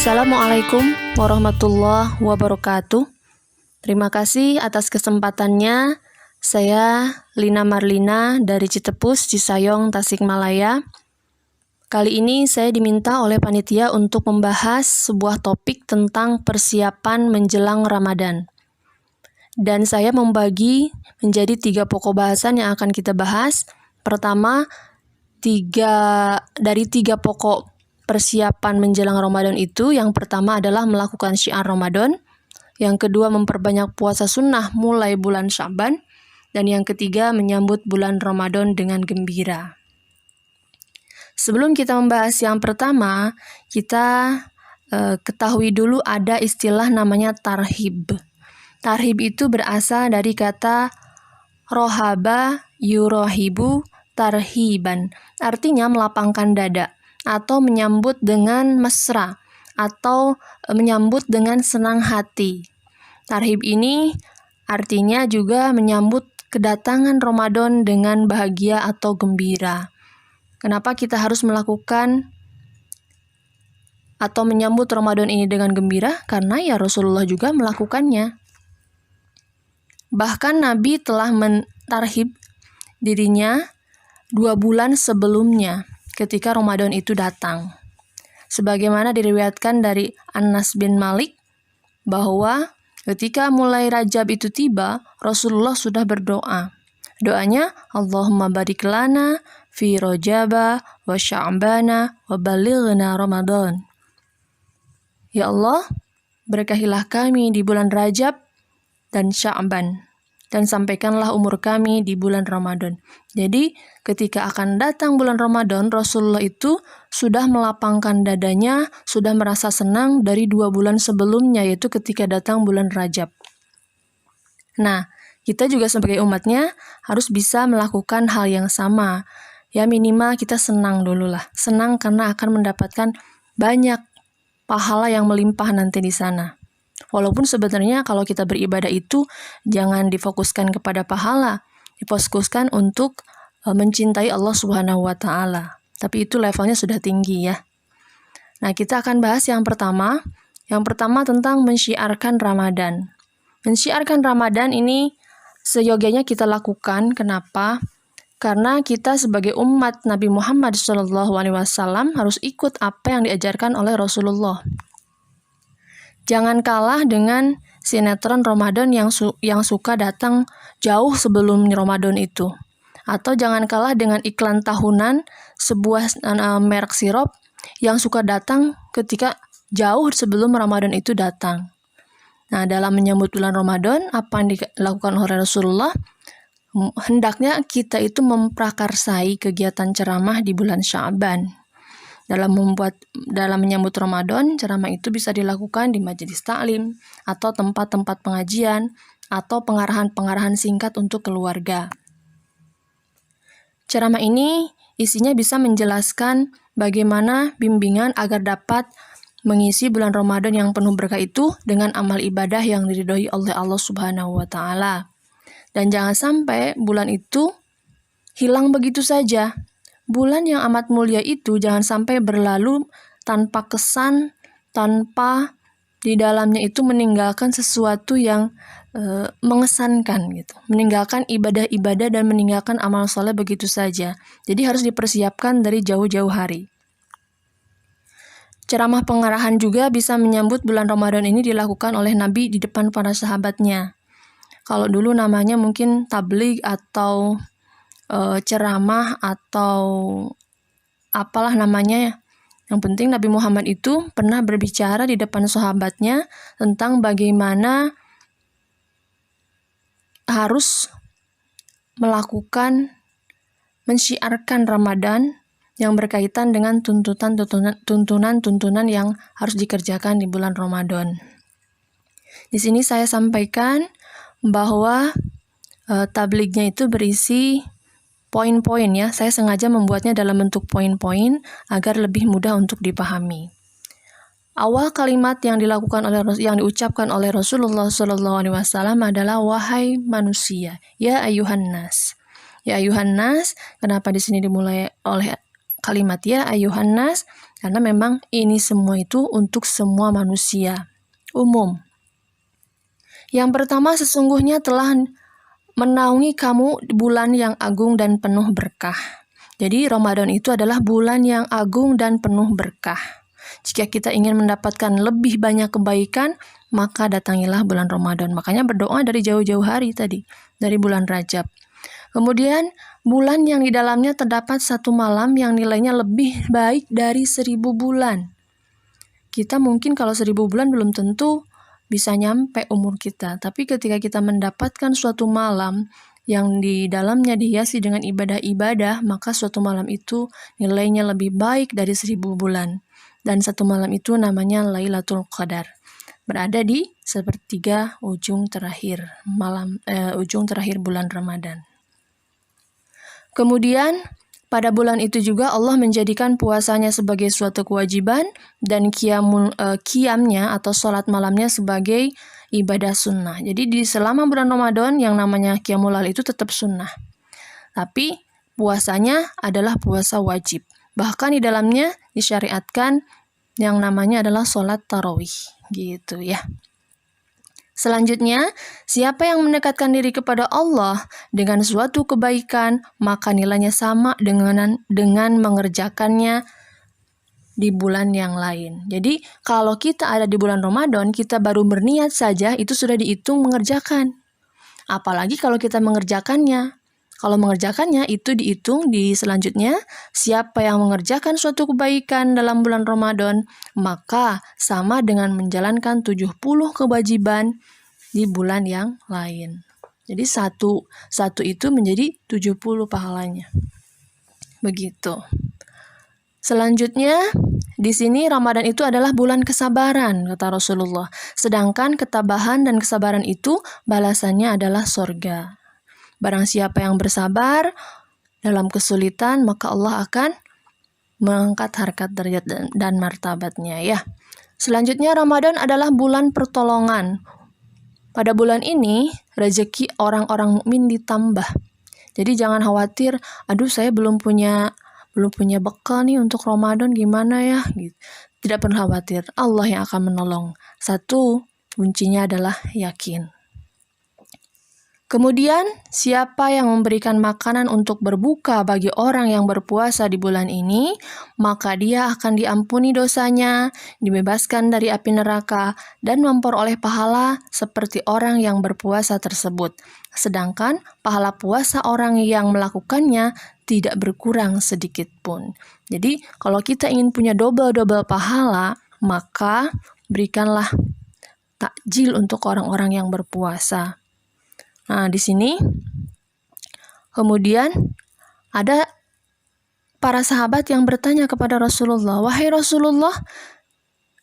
Assalamualaikum warahmatullahi wabarakatuh. Terima kasih atas kesempatannya. Saya Lina Marlina dari Citepus, Cisayong, Tasikmalaya. Kali ini saya diminta oleh panitia untuk membahas sebuah topik tentang persiapan menjelang Ramadan. Dan saya membagi menjadi 3 pokok bahasan yang akan kita bahas. Pertama, 3 pokok persiapan menjelang Ramadan itu, yang pertama adalah melakukan syiar Ramadan, yang kedua memperbanyak puasa sunnah mulai bulan Sya'ban, dan yang ketiga menyambut bulan Ramadan dengan gembira. Sebelum kita membahas yang pertama, kita ketahui dulu ada istilah namanya tarhib. Tarhib itu berasal dari kata rohaba yurohibu tarhiban, artinya melapangkan dada, atau menyambut dengan mesra, atau menyambut dengan senang hati. Tarhib ini artinya juga menyambut kedatangan Ramadan dengan bahagia atau gembira. Kenapa kita harus melakukan atau menyambut Ramadan ini dengan gembira? Karena ya Rasulullah juga melakukannya. Bahkan Nabi telah mentarhib dirinya 2 bulan sebelumnya, ketika Ramadan itu datang. Sebagaimana diriwayatkan dari Anas bin Malik, bahwa ketika mulai Rajab itu tiba, Rasulullah sudah berdoa. Doanya, Allahumma barik lana fi Rajaba wa Sya'bana wa balighna Ramadan. Ya Allah, berkahilah kami di bulan Rajab dan Sya'ban, dan sampaikanlah umur kami di bulan Ramadan. Jadi, ketika akan datang bulan Ramadan, Rasulullah itu sudah melapangkan dadanya, sudah merasa senang dari 2 bulan sebelumnya, yaitu ketika datang bulan Rajab. Nah, kita juga sebagai umatnya harus bisa melakukan hal yang sama. Ya minimal kita senang dulu lah. Senang karena akan mendapatkan banyak pahala yang melimpah nanti di sana. Walaupun sebenarnya kalau kita beribadah itu jangan difokuskan kepada pahala, difokuskan untuk mencintai Allah Subhanahu wa taala. Tapi itu levelnya sudah tinggi ya. Nah, kita akan bahas yang pertama. Yang pertama tentang mensyiarkan Ramadan. Mensyiarkan Ramadan ini seyogianya kita lakukan. Kenapa? Karena kita sebagai umat Nabi Muhammad SAW harus ikut apa yang diajarkan oleh Rasulullah. Jangan kalah dengan sinetron Ramadan yang suka datang jauh sebelum Ramadan itu. Atau jangan kalah dengan iklan tahunan sebuah merek sirup yang suka datang ketika jauh sebelum Ramadan itu datang. Nah, dalam menyambut bulan Ramadan, apa yang dilakukan oleh Rasulullah? Hendaknya kita itu memprakarsai kegiatan ceramah di bulan Sya'ban. Dalam menyambut Ramadan, ceramah itu bisa dilakukan di majelis taklim atau tempat-tempat pengajian atau pengarahan-pengarahan singkat untuk keluarga. Ceramah ini isinya bisa menjelaskan bagaimana bimbingan agar dapat mengisi bulan Ramadan yang penuh berkah itu dengan amal ibadah yang diridhoi oleh Allah Subhanahu wa taala. Dan jangan sampai bulan itu hilang begitu saja. Bulan yang amat mulia itu jangan sampai berlalu tanpa kesan, tanpa di dalamnya itu meninggalkan sesuatu yang mengesankan gitu. Meninggalkan ibadah-ibadah dan meninggalkan amal soleh begitu saja. Jadi harus dipersiapkan dari jauh-jauh hari. Ceramah pengarahan juga bisa menyambut bulan Ramadan ini dilakukan oleh Nabi di depan para sahabatnya. Kalau dulu namanya mungkin tabligh atau ceramah atau apalah namanya. Yang penting Nabi Muhammad itu pernah berbicara di depan sahabatnya tentang bagaimana harus melakukan mensyiarkan Ramadan yang berkaitan dengan tuntunan yang harus dikerjakan di bulan Ramadan. Di sini saya sampaikan bahwa tablignya itu berisi poin-poin ya. Saya sengaja membuatnya dalam bentuk poin-poin agar lebih mudah untuk dipahami. Awal kalimat yang diucapkan oleh Rasulullah SAW adalah wahai manusia, ya ayuhan nas. Ya ayuhan nas, kenapa di sini dimulai oleh kalimat ya ayuhan nas, karena memang ini semua itu untuk semua manusia umum. Yang pertama, sesungguhnya telah menaungi kamu bulan yang agung dan penuh berkah. Jadi Ramadan itu adalah bulan yang agung dan penuh berkah. Jika kita ingin mendapatkan lebih banyak kebaikan, maka datangilah bulan Ramadan. Makanya berdoa dari jauh-jauh hari tadi, dari bulan Rajab. Kemudian bulan yang di dalamnya terdapat satu malam yang nilainya lebih baik dari 1000 bulan. Kita mungkin kalau 1000 bulan belum tentu bisa nyampe umur kita. Tapi ketika kita mendapatkan suatu malam yang di dalamnya dihiasi dengan ibadah-ibadah, maka suatu malam itu nilainya lebih baik dari 1000 bulan. Dan satu malam itu namanya Lailatul Qadar. Berada di sepertiga ujung terakhir bulan Ramadan. Kemudian pada bulan itu juga Allah menjadikan puasanya sebagai suatu kewajiban dan qiyamnya atau sholat malamnya sebagai ibadah sunnah. Jadi di selama bulan Ramadan yang namanya qiyamul lail itu tetap sunnah. Tapi puasanya adalah puasa wajib. Bahkan di dalamnya disyariatkan yang namanya adalah sholat tarawih. Gitu ya. Selanjutnya, siapa yang mendekatkan diri kepada Allah dengan suatu kebaikan, maka nilainya sama dengan mengerjakannya di bulan yang lain. Jadi, kalau kita ada di bulan Ramadan, kita baru berniat saja, itu sudah dihitung mengerjakan. Apalagi kalau kita mengerjakannya. Kalau mengerjakannya, itu dihitung di selanjutnya, siapa yang mengerjakan suatu kebaikan dalam bulan Ramadan, maka sama dengan menjalankan 70 kewajiban di bulan yang lain. Jadi satu itu menjadi 70 pahalanya. Begitu. Selanjutnya, di sini Ramadan itu adalah bulan kesabaran, kata Rasulullah. Sedangkan ketabahan dan kesabaran itu balasannya adalah surga. Barang siapa yang bersabar dalam kesulitan, maka Allah akan mengangkat harkat derajat dan martabatnya ya. Selanjutnya, Ramadan adalah bulan pertolongan. Pada bulan ini, rezeki orang-orang mukmin ditambah. Jadi jangan khawatir, aduh saya belum punya bekal nih untuk Ramadan, gimana ya? Gitu. Tidak perlu khawatir, Allah yang akan menolong. Satu, kuncinya adalah yakin. Kemudian, siapa yang memberikan makanan untuk berbuka bagi orang yang berpuasa di bulan ini, maka dia akan diampuni dosanya, dibebaskan dari api neraka, dan memperoleh pahala seperti orang yang berpuasa tersebut. Sedangkan pahala puasa orang yang melakukannya tidak berkurang sedikit pun. Jadi, kalau kita ingin punya double-double pahala, maka berikanlah takjil untuk orang-orang yang berpuasa. Nah, di sini kemudian ada para sahabat yang bertanya kepada Rasulullah, "Wahai Rasulullah,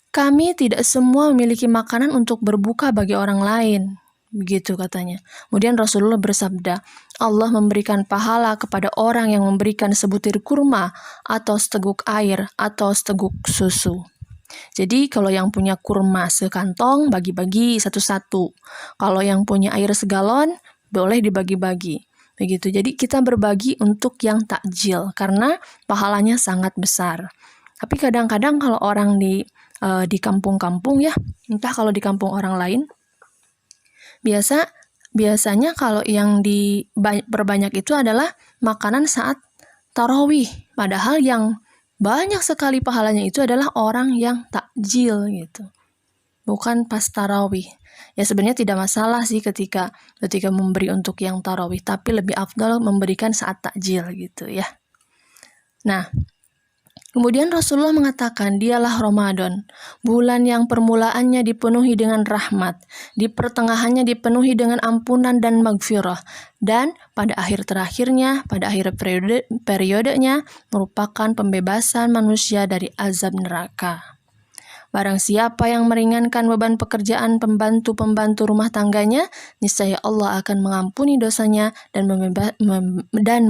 kami tidak semua memiliki makanan untuk berbuka bagi orang lain." Begitu katanya. Kemudian Rasulullah bersabda, Allah memberikan pahala kepada orang yang memberikan sebutir kurma atau seteguk air atau seteguk susu. Jadi kalau yang punya kurma sekantong, bagi-bagi satu-satu. Kalau yang punya air segalon, boleh dibagi-bagi. Begitu. Jadi kita berbagi untuk yang takjil, karena pahalanya sangat besar. Tapi kadang-kadang kalau orang di kampung-kampung ya, entah kalau di kampung orang lain, biasanya kalau yang diperbanyak itu adalah makanan saat tarawih. Padahal yang banyak sekali pahalanya itu adalah orang yang takjil gitu. Bukan pas tarawih. Ya sebenarnya tidak masalah sih ketika memberi untuk yang tarawih, tapi lebih afdal memberikan saat takjil gitu ya. Nah, kemudian Rasulullah mengatakan, dialah Ramadan, bulan yang permulaannya dipenuhi dengan rahmat, di pertengahannya dipenuhi dengan ampunan dan magfirah, dan pada akhir terakhirnya, pada akhir periodenya, merupakan pembebasan manusia dari azab neraka. Barang siapa yang meringankan beban pekerjaan pembantu-pembantu rumah tangganya, niscaya Allah akan mengampuni dosanya dan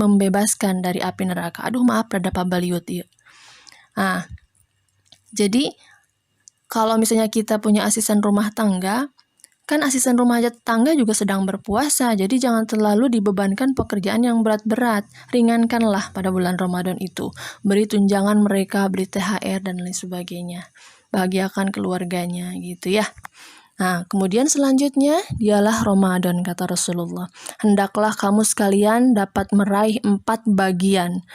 membebaskan dari api neraka. Aduh maaf, rada pabaliut ya. Nah, jadi kalau misalnya kita punya asisten rumah tangga, Kan asisten rumah tangga juga sedang berpuasa, jadi jangan terlalu dibebankan pekerjaan yang berat-berat. Ringankanlah pada bulan Ramadan itu. Beri tunjangan mereka, beri THR, dan lain sebagainya. Bahagiakan keluarganya, gitu ya. Nah, kemudian selanjutnya, dialah Ramadan, kata Rasulullah. Hendaklah kamu sekalian dapat meraih 4 bagian.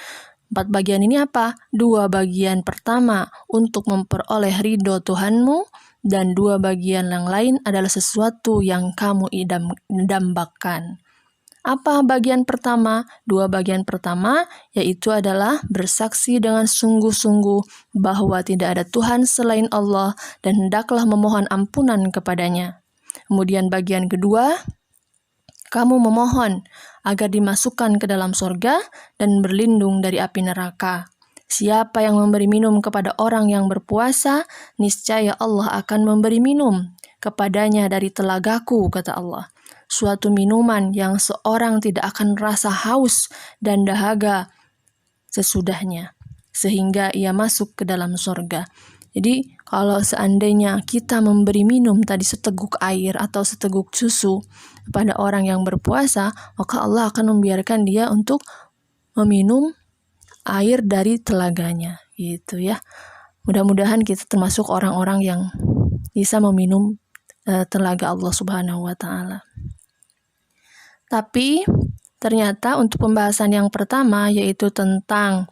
4 bagian ini apa? 2 bagian pertama untuk memperoleh ridho Tuhanmu, dan 2 bagian yang lain adalah sesuatu yang kamu dambakan. Apa bagian pertama? 2 bagian pertama yaitu adalah bersaksi dengan sungguh-sungguh bahwa tidak ada Tuhan selain Allah dan hendaklah memohon ampunan kepadanya. Kemudian bagian kedua, kamu memohon agar dimasukkan ke dalam surga dan berlindung dari api neraka. Siapa yang memberi minum kepada orang yang berpuasa, niscaya Allah akan memberi minum kepadanya dari telagaku, kata Allah. Suatu minuman yang seorang tidak akan rasa haus dan dahaga sesudahnya, sehingga ia masuk ke dalam surga. Jadi, kalau seandainya kita memberi minum tadi seteguk air atau seteguk susu kepada orang yang berpuasa, maka Allah akan membiarkan dia untuk meminum air dari telaganya, gitu ya. Mudah-mudahan kita termasuk orang-orang yang bisa meminum telaga Allah Subhanahu wa Ta'ala. Tapi ternyata untuk pembahasan yang pertama, yaitu tentang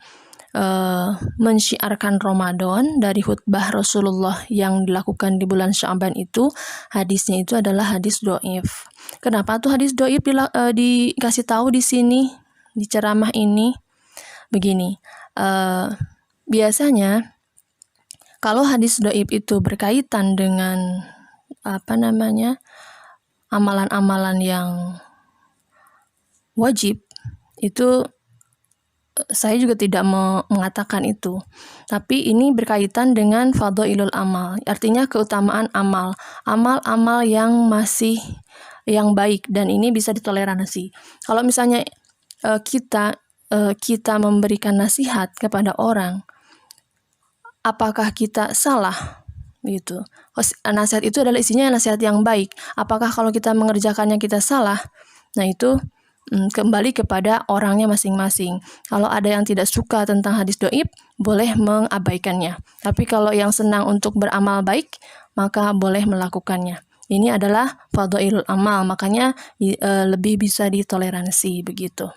mensyiarkan Ramadan dari khutbah Rasulullah yang dilakukan di bulan Sya'ban itu, hadisnya itu adalah hadis dhaif. Kenapa tuh hadis dhaif dikasih tahu di sini di ceramah ini? Begini, biasanya kalau hadis dhaif itu berkaitan dengan amalan-amalan yang wajib, itu saya juga tidak mengatakan itu. Tapi ini berkaitan dengan fadhailul amal, artinya keutamaan amal. Amal-amal yang masih yang baik dan ini bisa ditoleransi. Kalau misalnya kita memberikan nasihat kepada orang, apakah kita salah? Gitu. Nasihat itu adalah isinya nasihat yang baik. Apakah kalau kita mengerjakannya kita salah? Nah, itu kembali kepada orangnya masing-masing. Kalau ada yang tidak suka tentang hadis dhaif, boleh mengabaikannya. Tapi kalau yang senang untuk beramal baik, maka boleh melakukannya. Ini adalah fadhailul amal, makanya lebih bisa ditoleransi begitu.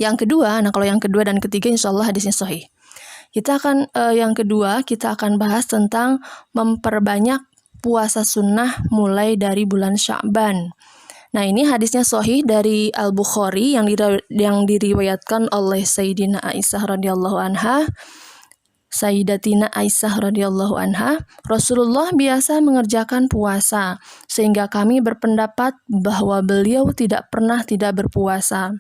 Yang kedua, kalau yang kedua dan ketiga insya Allah hadisnya sahih. Yang kedua kita akan bahas tentang memperbanyak puasa sunnah mulai dari bulan Sya'ban. Nah, ini hadisnya sahih dari Al-Bukhari yang diriwayatkan oleh Sayyidatina Aisyah radhiyallahu anha. Rasulullah biasa mengerjakan puasa sehingga kami berpendapat bahwa beliau tidak pernah tidak berpuasa.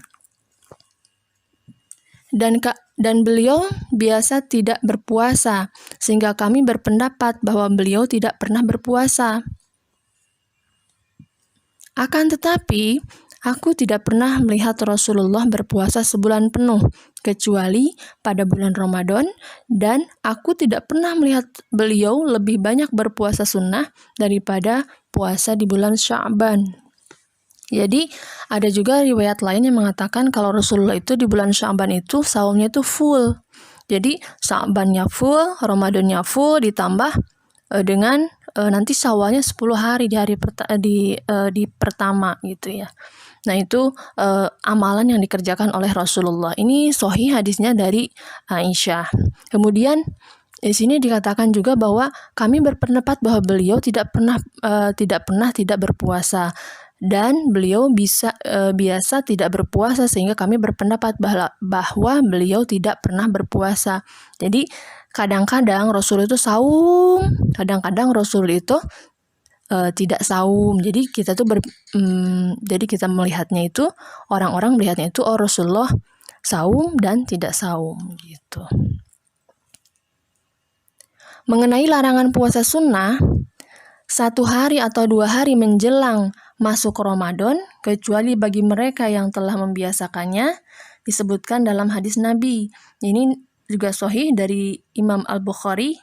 Dan beliau biasa tidak berpuasa, sehingga kami berpendapat bahwa beliau tidak pernah berpuasa. Akan tetapi, aku tidak pernah melihat Rasulullah berpuasa sebulan penuh, kecuali pada bulan Ramadan, dan aku tidak pernah melihat beliau lebih banyak berpuasa sunnah daripada puasa di bulan Sya'ban. Jadi ada juga riwayat lain yang mengatakan kalau Rasulullah itu di bulan Sya'ban itu saumnya itu full. Jadi Sya'bannya full, Ramadannya full, ditambah dengan nanti Syawalnya 10 hari di pertama gitu ya. Nah, itu amalan yang dikerjakan oleh Rasulullah. Ini sahih hadisnya dari Aisyah. Kemudian di sini dikatakan juga bahwa kami berpendapat bahwa beliau tidak pernah tidak berpuasa. Dan beliau biasa tidak berpuasa sehingga kami berpendapat bahwa beliau tidak pernah berpuasa. Jadi kadang-kadang Rasul itu saum, kadang-kadang Rasul itu tidak saum. Jadi kita melihatnya itu, orang-orang melihatnya itu Rasulullah saum dan tidak saum gitu. Mengenai larangan puasa sunnah, 1 hari atau 2 hari menjelang masuk Ramadan, kecuali bagi mereka yang telah membiasakannya, disebutkan dalam hadis Nabi. Ini juga sahih dari Imam Al-Bukhari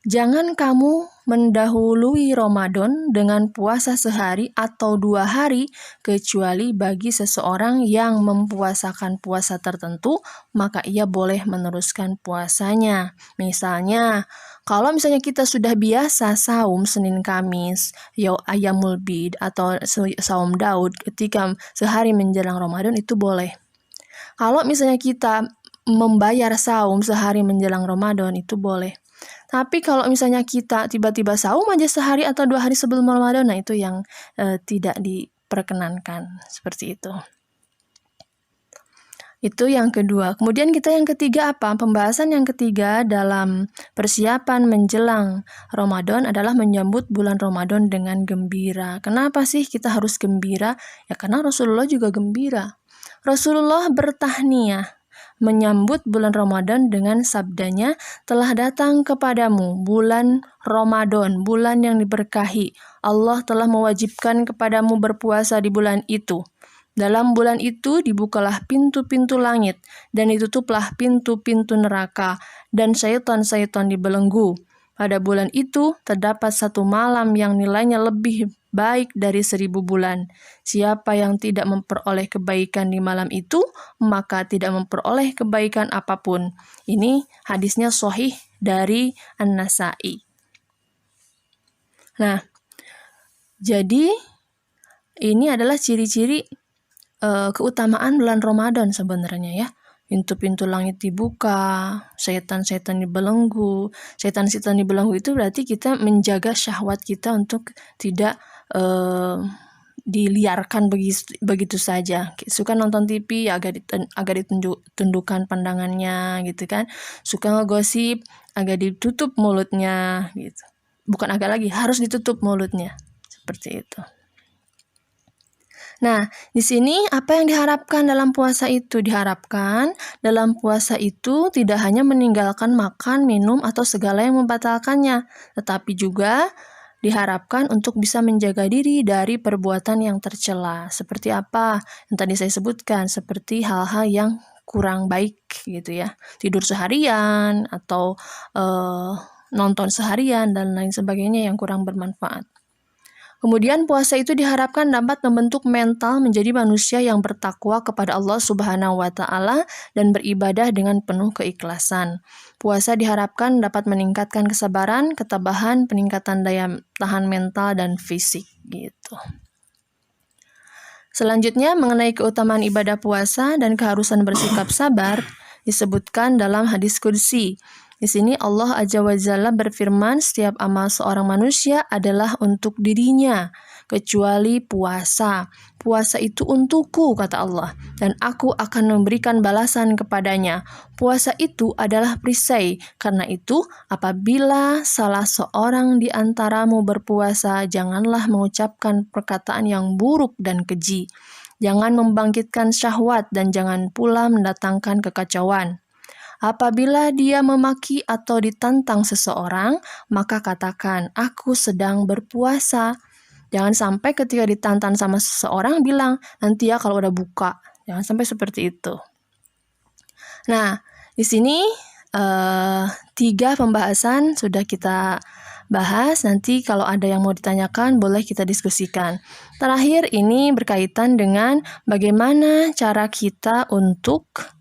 Jangan kamu mendahului Ramadan dengan puasa sehari atau 2 hari, kecuali bagi seseorang yang mempuasakan puasa tertentu, maka ia boleh meneruskan puasanya. Misalnya, kalau misalnya kita sudah biasa saum Senin Kamis, Ayyamul Bid atau saum Daud ketika sehari menjelang Ramadan itu boleh. Kalau misalnya kita membayar saum sehari menjelang Ramadan itu boleh. Tapi kalau misalnya kita tiba-tiba saum aja sehari atau 2 hari sebelum Ramadan, nah itu yang tidak diperkenankan, seperti itu. Itu yang kedua. Kemudian kita yang ketiga apa? Pembahasan yang ketiga dalam persiapan menjelang Ramadan adalah menyambut bulan Ramadan dengan gembira. Kenapa sih kita harus gembira? Ya karena Rasulullah juga gembira. Rasulullah bertahniah menyambut bulan Ramadan dengan sabdanya, telah datang kepadamu bulan Ramadan, bulan yang diberkahi. Allah telah mewajibkan kepadamu berpuasa di bulan itu. Dalam bulan itu dibukalah pintu-pintu langit, dan ditutuplah pintu-pintu neraka, dan syaitan-syaitan dibelenggu. Pada bulan itu terdapat satu malam yang nilainya lebih baik dari 1000 bulan. Siapa yang tidak memperoleh kebaikan di malam itu, maka tidak memperoleh kebaikan apapun. Ini hadisnya sahih dari An-Nasa'i. Nah, jadi ini adalah ciri-ciri keutamaan bulan Ramadan sebenarnya ya. Pintu-pintu langit dibuka, setan-setan dibelenggu. Setan-setan dibelenggu itu berarti kita menjaga syahwat kita untuk tidak diliarkan begitu saja. Suka nonton TV agak ditundukkan pandangannya gitu kan. Suka ngegosip agak ditutup mulutnya gitu. Bukan agak lagi, harus ditutup mulutnya. Seperti itu. Nah, di sini apa yang diharapkan dalam puasa itu? Diharapkan dalam puasa itu tidak hanya meninggalkan makan, minum, atau segala yang membatalkannya, tetapi juga diharapkan untuk bisa menjaga diri dari perbuatan yang tercela. Seperti apa yang tadi saya sebutkan, seperti hal-hal yang kurang baik gitu ya. Tidur seharian atau nonton seharian dan lain sebagainya yang kurang bermanfaat. Kemudian puasa itu diharapkan dapat membentuk mental menjadi manusia yang bertakwa kepada Allah Subhanahu wa taala dan beribadah dengan penuh keikhlasan. Puasa diharapkan dapat meningkatkan kesabaran, ketabahan, peningkatan daya tahan mental dan fisik gitu. Selanjutnya mengenai keutamaan ibadah puasa dan keharusan bersikap sabar disebutkan dalam hadis qudsi. Di sini Allah Azza wa Jalla berfirman, setiap amal seorang manusia adalah untuk dirinya, kecuali puasa. Puasa itu untukku, kata Allah, dan aku akan memberikan balasan kepadanya. Puasa itu adalah perisai. Karena itu, apabila salah seorang di antaramu berpuasa, janganlah mengucapkan perkataan yang buruk dan keji. Jangan membangkitkan syahwat dan jangan pula mendatangkan kekacauan. Apabila dia memaki atau ditantang seseorang, maka katakan, aku sedang berpuasa. Jangan sampai ketika ditantang sama seseorang bilang, nanti ya kalau udah buka. Jangan sampai seperti itu. Nah, di sini 3 pembahasan sudah kita bahas. Nanti kalau ada yang mau ditanyakan, boleh kita diskusikan. Terakhir ini berkaitan dengan bagaimana cara kita untuk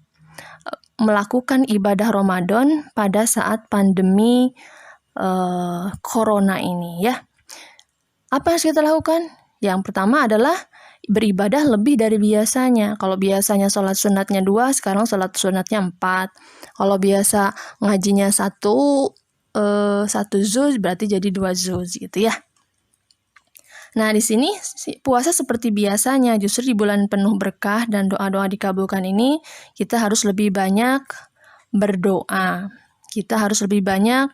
melakukan ibadah Ramadan pada saat pandemi corona ini ya. Apa yang harus kita lakukan? Yang pertama adalah beribadah lebih dari biasanya. Kalau biasanya sholat sunatnya 2, sekarang sholat sunatnya 4. Kalau biasa ngajinya 1 juz, berarti jadi 2 juz gitu ya. Nah, di sini puasa seperti biasanya, justru di bulan penuh berkah dan doa-doa dikabulkan ini, kita harus lebih banyak berdoa. Kita harus lebih banyak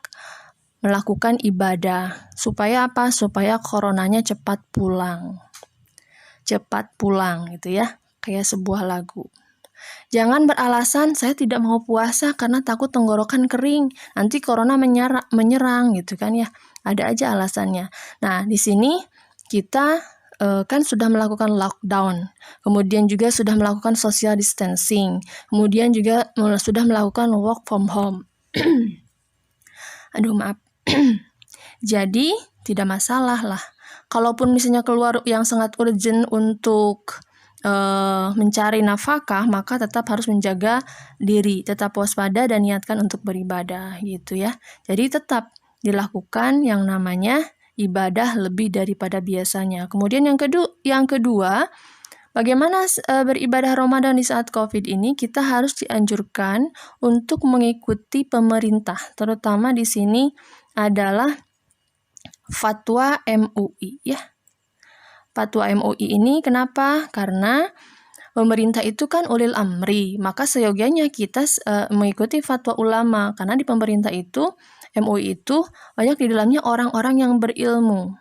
melakukan ibadah. Supaya apa? Supaya coronanya cepat pulang. Cepat pulang gitu ya, kayak sebuah lagu. Jangan beralasan, saya tidak mau puasa karena takut tenggorokan kering. Nanti corona menyerang gitu kan ya. Ada aja alasannya. Nah, di sini kita kan sudah melakukan lockdown, kemudian juga sudah melakukan social distancing, kemudian juga sudah melakukan work from home. Aduh maaf, Jadi tidak masalah lah. Kalaupun misalnya keluar yang sangat urgent untuk mencari nafkah, maka tetap harus menjaga diri, tetap waspada dan niatkan untuk beribadah gitu ya. Jadi tetap dilakukan yang namanya ibadah lebih daripada biasanya. Kemudian yang kedua, bagaimana beribadah Ramadan di saat Covid ini? Kita harus dianjurkan untuk mengikuti pemerintah, terutama di sini adalah fatwa MUI ya. Fatwa MUI ini kenapa? Karena pemerintah itu kan ulil amri, maka seyogianya kita mengikuti fatwa ulama, karena di pemerintah itu, MUI itu banyak di dalamnya orang-orang yang berilmu,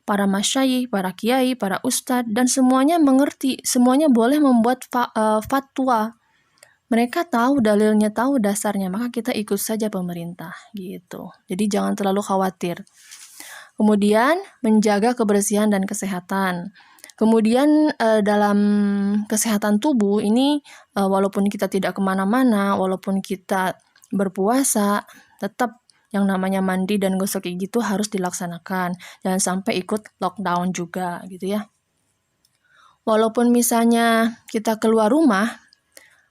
para masyayikh, para kiai, para ustadz, dan semuanya mengerti, semuanya boleh membuat fatwa. Mereka tahu dalilnya, tahu dasarnya, maka kita ikut saja pemerintah gitu. Jadi jangan terlalu khawatir. Kemudian menjaga kebersihan dan kesehatan. Kemudian dalam kesehatan tubuh ini walaupun kita tidak kemana-mana, walaupun kita berpuasa, tetap yang namanya mandi dan gosok gigi itu harus dilaksanakan. Jangan sampai ikut lockdown juga gitu ya. Walaupun misalnya kita keluar rumah,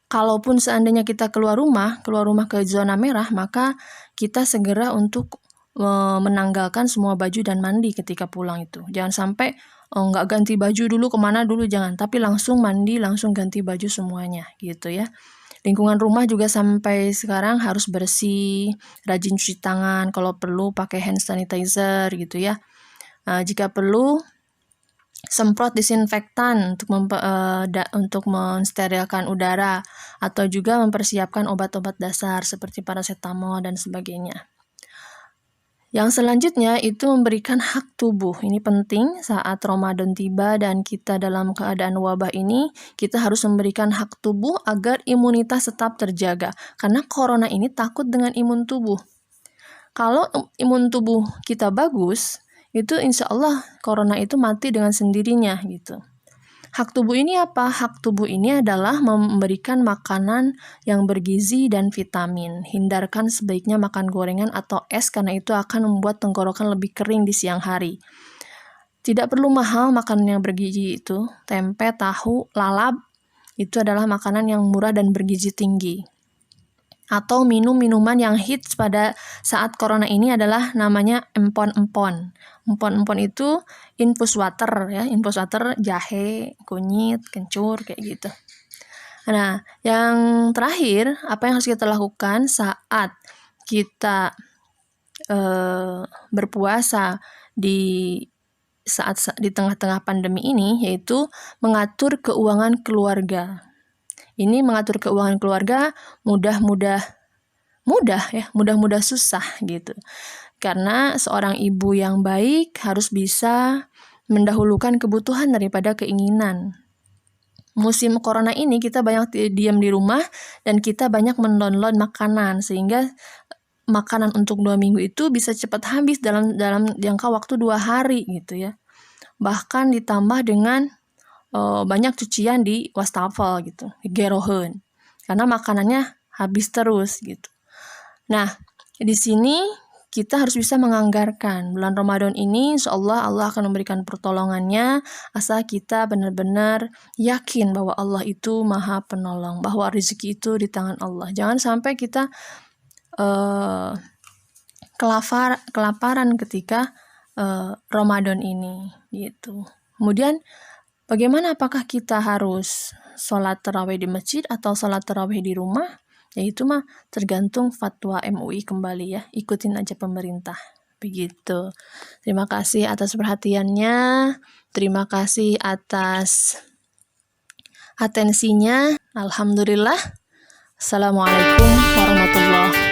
kalaupun seandainya kita keluar rumah ke zona merah, maka kita segera untuk menanggalkan semua baju dan mandi ketika pulang itu. Jangan sampai nggak ganti baju dulu kemana dulu, jangan. Tapi langsung mandi, langsung ganti baju semuanya gitu ya. Lingkungan rumah juga sampai sekarang harus bersih, rajin cuci tangan, kalau perlu pakai hand sanitizer gitu ya. Jika perlu semprot disinfektan untuk mensterilkan udara, atau juga mempersiapkan obat-obat dasar seperti paracetamol dan sebagainya. Yang selanjutnya itu memberikan hak tubuh. Ini penting saat Ramadan tiba dan kita dalam keadaan wabah ini, kita harus memberikan hak tubuh agar imunitas tetap terjaga. Karena corona ini takut dengan imun tubuh. Kalau imun tubuh kita bagus, itu insya Allah corona itu mati dengan sendirinya gitu. Hak tubuh ini apa? Hak tubuh ini adalah memberikan makanan yang bergizi dan vitamin. Hindarkan sebaiknya makan gorengan atau es karena itu akan membuat tenggorokan lebih kering di siang hari. Tidak perlu mahal makanan yang bergizi itu. Tempe, tahu, lalap itu adalah makanan yang murah dan bergizi tinggi. Atau minuman yang hits pada saat corona ini adalah namanya empon-empon. Empon-empon itu infus water ya, infus water jahe, kunyit, kencur kayak gitu. Nah, yang terakhir, apa yang harus kita lakukan saat kita berpuasa di tengah-tengah pandemi ini, yaitu mengatur keuangan keluarga. Ini mengatur keuangan keluarga mudah susah gitu. Karena seorang ibu yang baik harus bisa mendahulukan kebutuhan daripada keinginan. Musim corona ini kita banyak diam di rumah dan kita banyak mendownload makanan, sehingga makanan untuk 2 minggu itu bisa cepat habis dalam jangka waktu 2 hari gitu ya. Bahkan ditambah dengan banyak cucian di wastafel gitu, gerohen, karena makanannya habis terus gitu. Nah, di sini kita harus bisa menganggarkan bulan Ramadan ini, insyaallah Allah akan memberikan pertolongannya, asal kita benar-benar yakin bahwa Allah itu Maha Penolong, bahwa rezeki itu di tangan Allah. Jangan sampai kita kelaparan ketika Ramadan ini gitu. Kemudian bagaimana, apakah kita harus sholat tarawih di masjid atau sholat tarawih di rumah? Ya itu mah tergantung fatwa MUI kembali ya, ikutin aja pemerintah. Begitu. Terima kasih atas perhatiannya, terima kasih atas atensinya. Alhamdulillah. Assalamualaikum warahmatullahi wabarakatuh.